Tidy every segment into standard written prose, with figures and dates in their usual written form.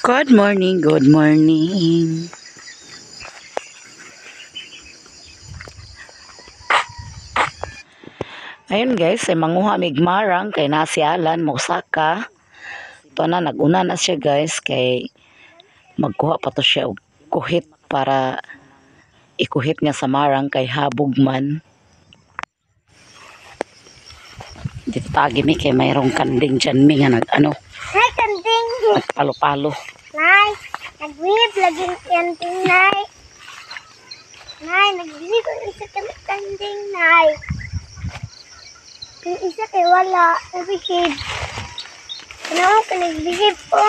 Good morning, good morning. Ayun guys, ay manguha migmarang kay nasialan mo saka. Ito na, naguna na siya guys kay magkuha pa to siya og kuhit para ikuhit nga sa marang kay habog man. Dito tagi mi kay mayroong kanding dyan mi nga Nay, kanding. nagpalo-palo. Nay, nag-weave lagi yung kanding, Nay. Nay, nag-weave ang isa kami kanding, Nay. Yung isa kay wala, nag-behave. Ano ka nag-behave po?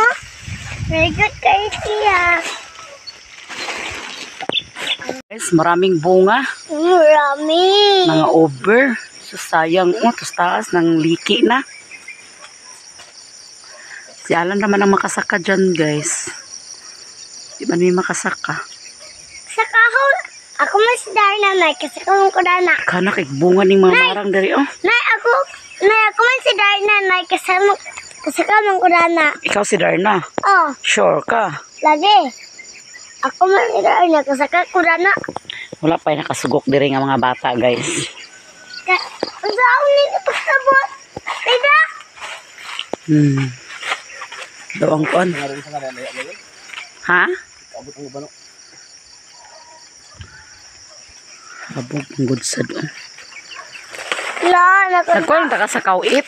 Very good kayo siya. Guys, maraming bunga, Marami. mga over. So sayang, tos taas ng liki na. Si Alan naman ang makasaka dyan guys. Di ba may makasaka? Sa kahon, ako mas Darna, Nay, kasi kahon ko Darna. Kana kay bunga ning mga marang dari oh. Nay, ako man si Darna, Nay, kasi kahon ko Darna. Ikaw si Darna. Oh, Sure ka? lagi. Ako man si Darna, kasi kahon ko Darna. Wala pa yung nakasugok diri nga mga bata guys. Ang saan nito pasabot? Tida? Daw ang kon. Ha? Habog ang good sa doon. La, Nagkuhan ta ka sa kawit.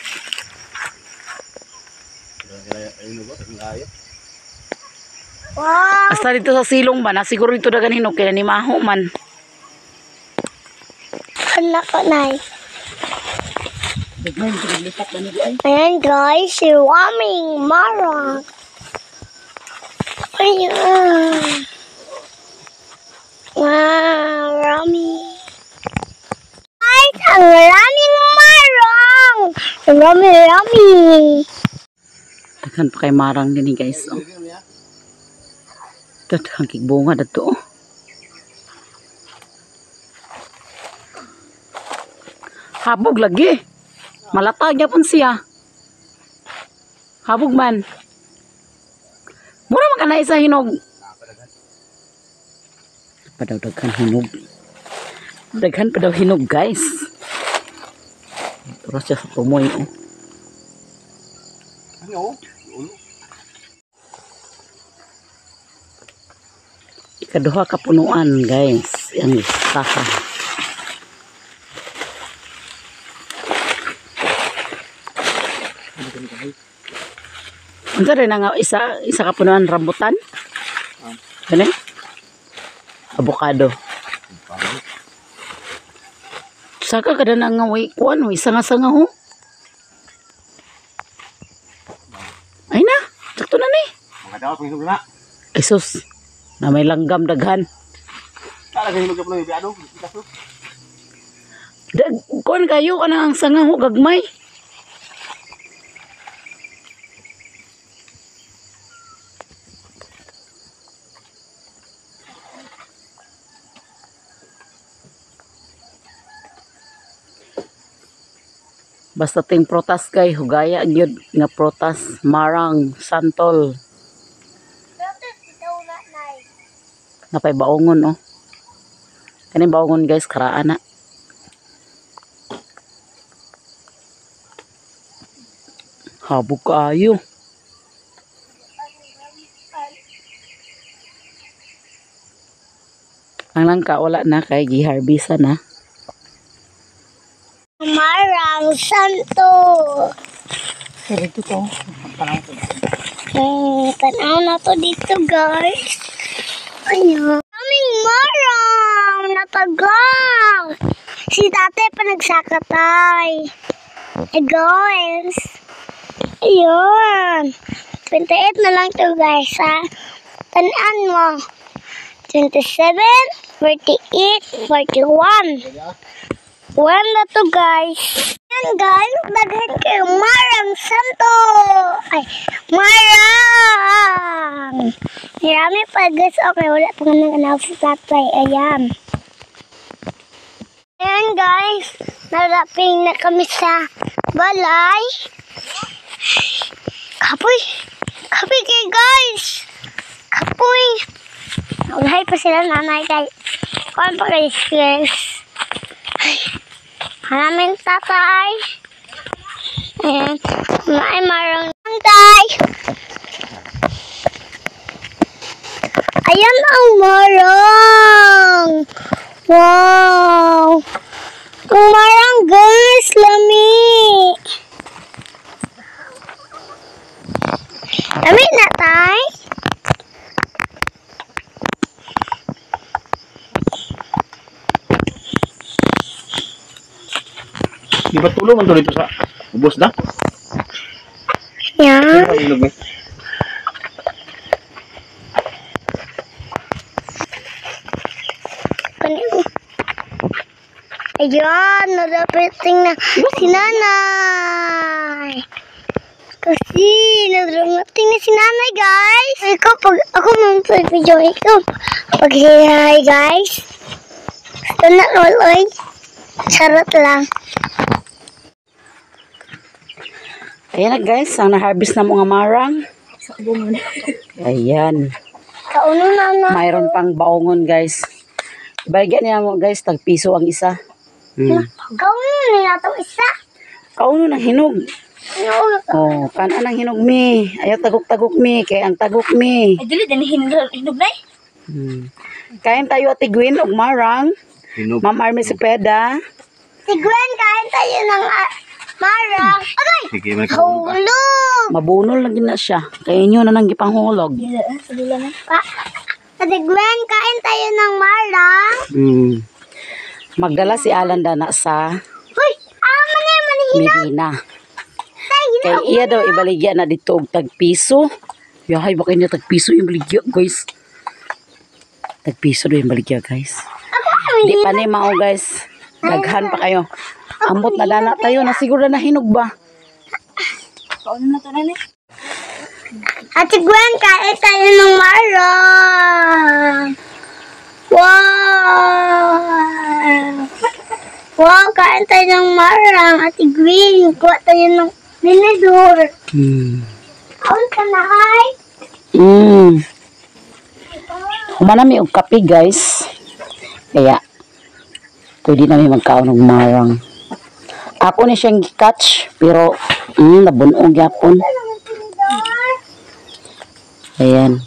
wow. Hasta dito sa silong ba na siguro dito dagan hinog kaya ni Maho man. Hala ko, Nay. Ayan, guys, si Waming Marang. Ayan. Wow, Rami. Guys, ang raming marang. Rami. Daghan pa kay marang din guys. Oh. Daghang kigbunga dato. Oh. Habog lagi. Malatag yapon siya. Habog man. Mura man kana isa hinog. Padaw daghan hinog. Daghan pa daw hinog guys. Pero siya sa tumoy oh. Ikaduha ka punuan guys. Yang listahan. Unsa rin nga isa ka punuan rambutan? Kani? Avocado. Saka kada na nga way kuan, way sanga-sanga ho. Ay na, sakto na ni. Ay sus, na may langgam daghan. Kuan kayo ka na ang sanga ho, gagmay. Basta ting protas kay hugaya gyud nga protas marang santol napay baongon oh. Kani baongon guys karaan na. Habog kaayo. Ang langka wala na kay giharbisan na. Marang santo. Dito to. Tanaw na to dito, guys. Ayan. Kaming marang natagang. Si tate pa nagsakatay. Guys. Ayun. 28 na lang to, guys, ha. Tanaan mo. 27, 48, 41. One na to guys. Yan guys, daghan kayo marang santo. Ay, marang. Marami pa guys. Okay, wala pa nga nang sa tatay. Ayan. Ayan guys, naraping na kami sa balay. Kapoy kayo guys. pa sila nanay guys. Kuan pa guys, guys. Hanamin tatay. Ayan. May marang tay. Ayan ang marang. Wow. Ang marang guys, lami. Lami na tay. Di ba tulong man to dito sa ubos na? Yan. Ano ang ilog eh? Ayan, nadapiting na si nanay. Kasi nadramating na si nanay, guys. Ikaw, pag ako mag-video, ikaw. Pag hi guys. Gusto na, loloy. Charot lang. Ayan na guys, ang na-harvest na mga marang. Ayan. Kauno na. Mayroon pang baongon guys. Ibaligyan niya mo guys, tagpiso ang isa. Kauno na itong isa. Kauno ng hinog. No. Oh, kana ng hinog mi. Ayaw tagok-tagok mi, kay ang tagok mi. Ay, dili, din hinog na eh. Kain tayo Ate Gwen og marang. Hinog. Ma'am Army Cepeda. Si Gwen, kain tayo ng marang. Okay. Sige, may kahulog ah. Hulog. Mabunol lagi na siya. Kay inyo na nang gipanghulog. Pa. Ate Gwen, kain tayo ng marang. Magdala si Alan Dana sa Uy, manihina. Medina. Kay iya daw ibaligya na dito og tagpiso. Yahay baka niya tagpiso yung baligya guys. Tagpiso daw yung baligya guys. Di pa ni mao guys. Daghan pa kayo. Ambot na dana tayo na siguro na hinog ba. Ate Gwen, kain tayo ng marang. Wow! Wow, kain tayo ng marang. Ate Gwen, kuha tayo ng binidor. Kaon ka na, hay? Humanami og kape guys. Kaya pwede namin magkaon og marang. Ako ni siyang gi-catch pero nabunog yapon. Ayan.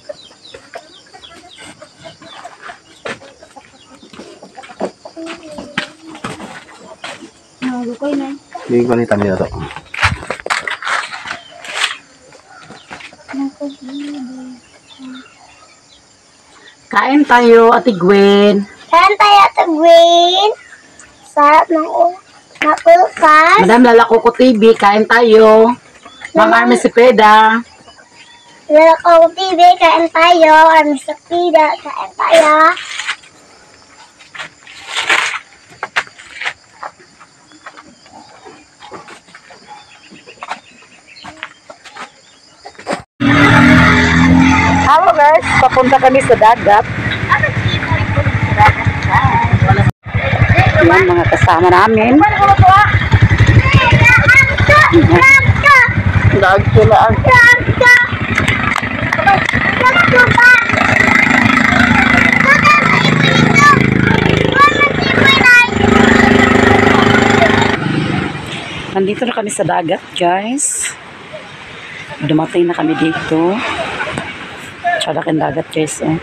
Hindi ko nitan nila to. Kain tayo, Ate Gwen. Kain tayo, Ate Gwen. Sarap ng napulkas. Madam Lalako ko TV, kain tayo. Ma'am Army Cepeda. Lalakaw TV, kain tayo. Army Cepeda, kain tayo. Hello guys, papunta kami sa dagat. Yan mga kasama namin. Dag sila ang Nandito na kami sa dagat, guys. Dumating na kami dito. Tsada kang dagat, guys. Oh.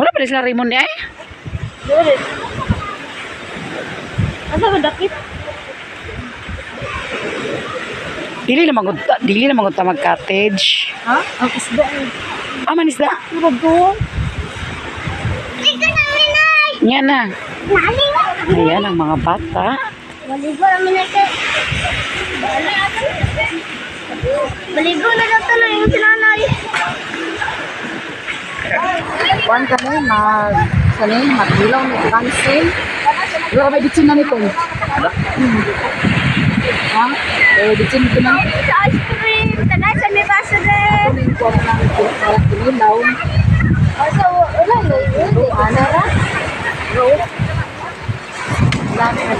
Wala pa rin sila Raymond niya eh? Asa ba dakit? Dili na magod ta mag-cottage. Ha? Ang isda eh. Ah, manisda. Turog doon. Ika namin ay! Yan na. Naliwa! Ayan ang mga bata. Maligo namin na ito. Maligo na lang tuloy yung sinanay. Kuan kami magdilaw ni Francis. Wala may bitsin na nito. Ha? Bitsin ko na. Sa ice cream. Tagay sa may baso rin. Kunin ko ang dilaw. Asa, wala mo. Ano ra? Rose. Wala na.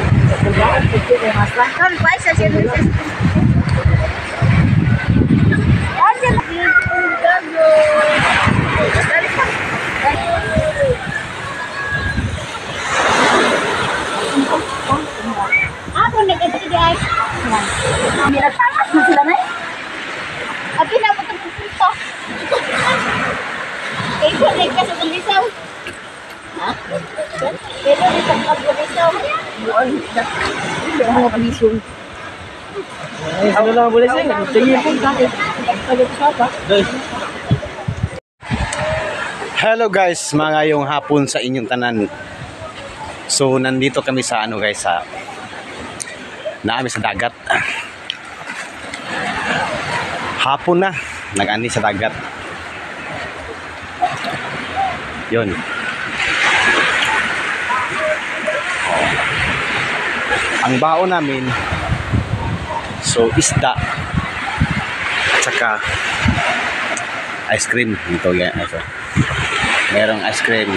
Kan pa isa siya. Asa, Minatangas na sila na eh. Abi na mo itong punta. Ito, like ka sa bulisaw. Ha? Ito, like ka sa bulisaw. Ito, mga palisong. Ano lang boleh sih? Tingin pun tak. Hello guys, ngayong hapon sa inyong tanan. So nandito kami sa ano guys, sa naami sa dagat. Hapon na, nag-ani sa dagat. Yun. Ang baon namin, so isda at saka ice cream dito yan. So, merong ice cream,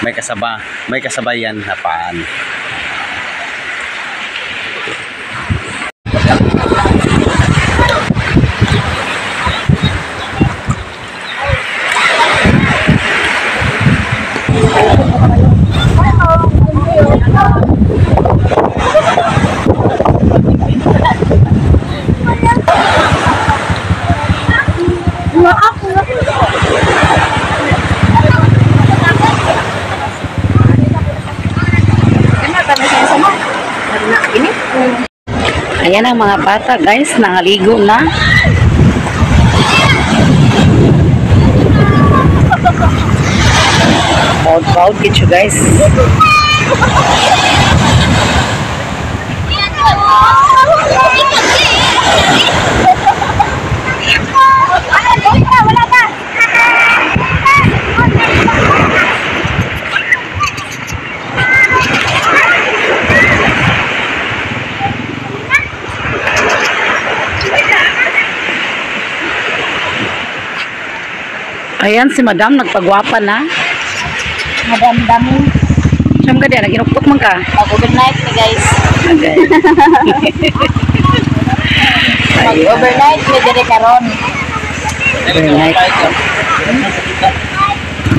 may kasabayan na paan. Ayan ang mga bata guys, nangaligo na. Proud gitu guys. Ayan si Madam nagpagwapa na. Madam dami. Siyam ka din, naginukpok man ka. Mag-overnight ni guys. Okay. Mag-overnight ni dire karon. Overnight.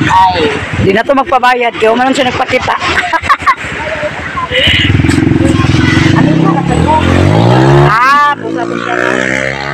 Ay. Di na to magpabayad, kaya umanon siya nagpakita. Ah, pusa po siya.